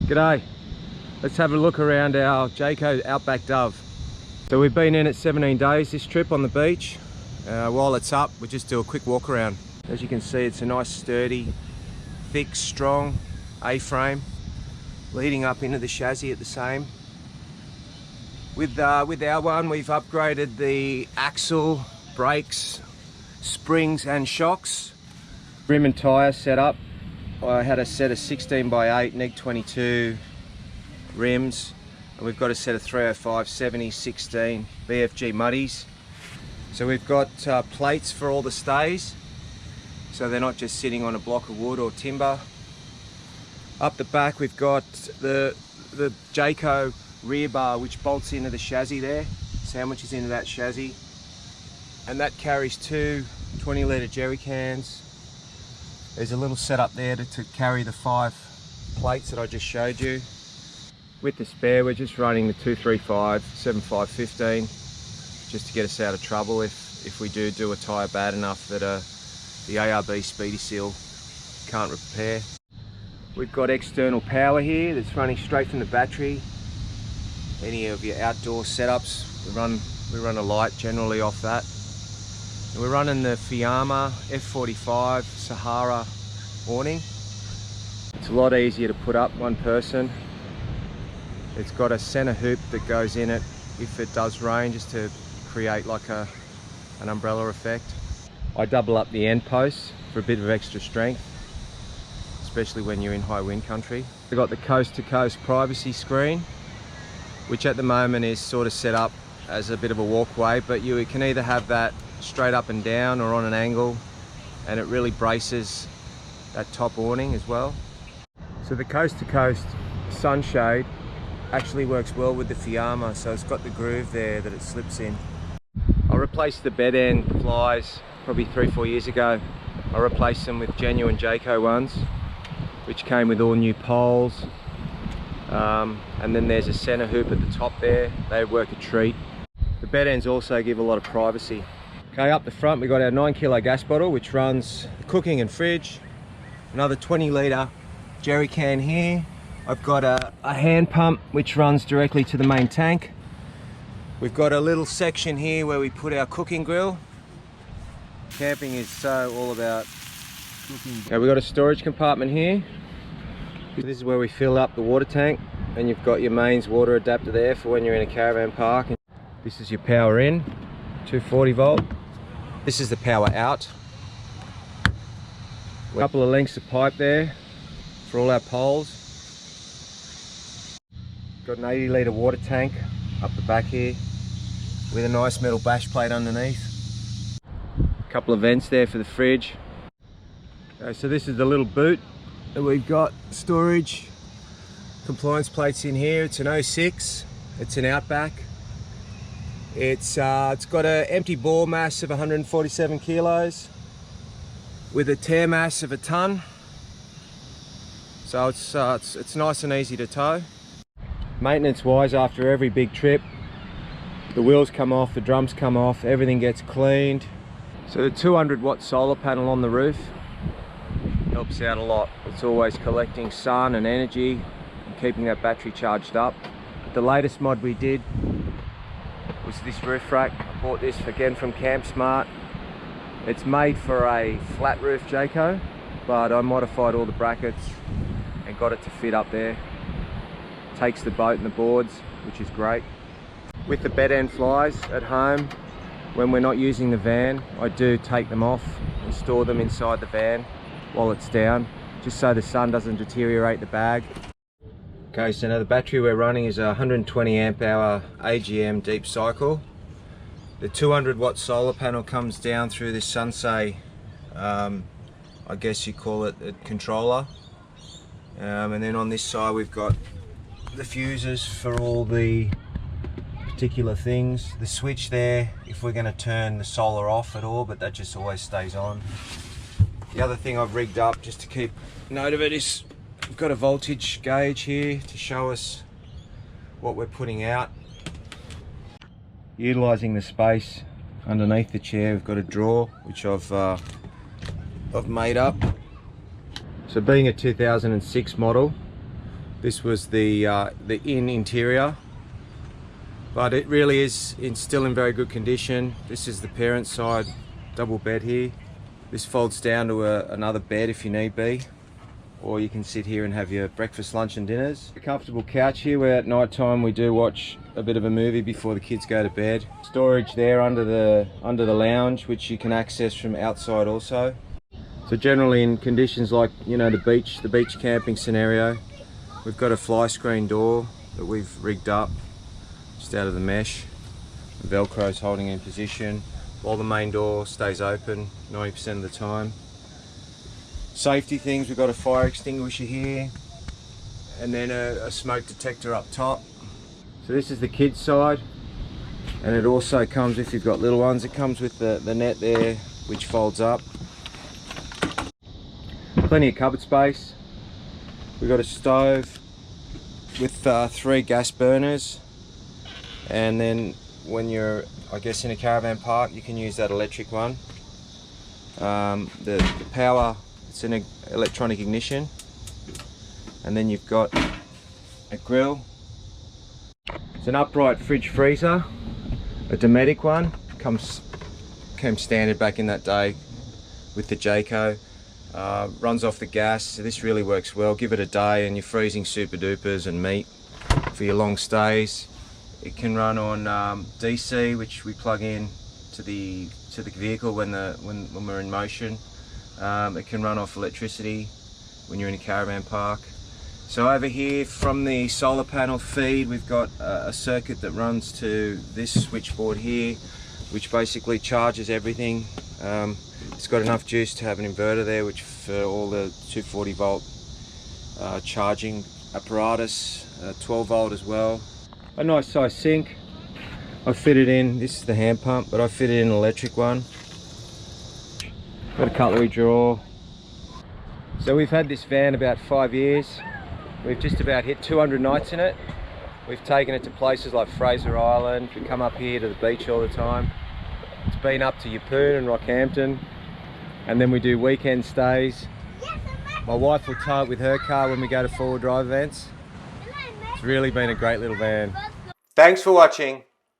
G'day. Let's have a look around our Jayco Outback Dove. So we've been in it 17 days this trip on the beach. While it's up, we'll just do a quick walk around. As you can see, it's a nice sturdy, thick, strong A-frame leading up into the chassis at the same. With our one, we've upgraded the axle, brakes, springs and shocks. Rim and tyre setup. I had a set of 16x8 neg 22 rims, and we've got a set of 305 70 16 BFG muddies. So we've got plates for all the stays, so they're not just sitting on a block of wood or timber. Up the back we've got the Jayco Rear Bar, which bolts into the chassis there, sandwiches into that chassis, and that carries two 20-litre jerry cans. There's a little setup there to carry the 5 plates that I just showed you. With the spare, we're just running the 235 75 15 just to get us out of trouble if we do a tyre bad enough that the ARB Speedy Seal can't repair. We've got external power here that's running straight from the battery. Any of your outdoor setups, we run a light generally off that. And we're running the Fiamma F45 Sahara awning. It's a lot easier to put up one person. It's got a center hoop that goes in it if it does rain, just to create like an umbrella effect. I double up the end posts for a bit of extra strength, especially when you're in high wind country. We've got the coast-to-coast privacy screen, which at the moment is sort of set up as a bit of a walkway, but you can either have that straight up and down or on an angle, and it really braces that top awning as well. So the coast-to-coast sunshade actually works well with the Fiamma, so it's got the groove there that it slips in. I replaced the bed end flies probably 3-4 years ago. I replaced them with genuine Jayco ones, which came with all new poles, and then there's a center hoop at the top there. They work a treat. The bed ends also give a lot of privacy. Okay, up the front we've got our 9 kilo gas bottle, which runs cooking and fridge. Another 20-litre jerry can here. I've got a hand pump which runs directly to the main tank. We've got a little section here where we put our cooking grill. Camping is so all about cooking. Okay, we've got a storage compartment here. This is where we fill up the water tank, and you've got your mains water adapter there for when you're in a caravan park. This is your power in, 240 volt. This is the power out. A couple of lengths of pipe there for all our poles. Got an 80-litre water tank up the back here with a nice metal bash plate underneath. A couple of vents there for the fridge. Okay, so this is the little boot that we've got storage. Compliance plates in here. It's an 06. It's an Outback. It's got an empty bore mass of 147 kilos with a tear mass of 1 ton. So it's nice and easy to tow. Maintenance wise, after every big trip, the wheels come off, the drums come off, everything gets cleaned. So the 200-watt solar panel on the roof helps out a lot. It's always collecting sun and energy and keeping that battery charged up. The latest mod we did was this roof rack. I bought this again from Camp Smart. It's made for a flat roof Jayco, but I modified all the brackets and got it to fit up there. Takes the boat and the boards, which is great. With the bed end flies at home, when we're not using the van, I do take them off and store them inside the van while it's down, just so the sun doesn't deteriorate the bag. Okay, so now the battery we're running is a 120 amp hour AGM deep cycle. The 200-watt solar panel comes down through this Sunsay, I guess you call it a controller. And then on this side we've got the fuses for all the particular things. The switch there, if we're going to turn the solar off at all, but that just always stays on. The other thing I've rigged up just to keep note of it is we've got a voltage gauge here to show us what we're putting out. Utilising the space underneath the chair, we've got a drawer which I've made up. So being a 2006 model, This was the inn interior, but it really is still in very good condition. This is the parent side, double bed here. This folds down to another bed if you need be, or you can sit here and have your breakfast, lunch and dinners. A comfortable couch here where at night time we do watch a bit of a movie before the kids go to bed. Storage there under the lounge, which you can access from outside also. So generally in conditions like, you know, the beach camping scenario, we've got a fly screen door that we've rigged up just out of the mesh. The Velcro's holding in position while the main door stays open 90% of the time. Safety things, we've got a fire extinguisher here and then a smoke detector up top. So this is the kids side, and it also comes, if you've got little ones, it comes with the net there which folds up. Plenty of cupboard space. We've got a stove with 3 gas burners, and then when you're, I guess, in a caravan park, you can use that electric one. The power, it's an electronic ignition, and then you've got a grill. It's an upright fridge freezer, a Dometic one, came standard back in that day with the Jayco. Runs off the gas, so this really works well. Give it a day and you're freezing super dupers and meat for your long stays. It can run on DC, which we plug in to the vehicle when we're in motion. It can run off electricity when you're in a caravan park. So over here from the solar panel feed, we've got a circuit that runs to this switchboard here, which basically charges everything. It's got enough juice to have an inverter there, which for all the 240 volt charging apparatus, 12 volt as well. A nice size sink. I fitted in, this is the hand pump, but I fitted in an electric one. Got a cutlery drawer. So we've had this van about 5 years. We've just about hit 200 nights in it. We've taken it to places like Fraser Island. We come up here to the beach all the time. It's been up to Yeppoon and Rockhampton, and then we do weekend stays. My wife will tow it with her car when we go to four-wheel drive events. It's really been a great little van. Thanks for watching.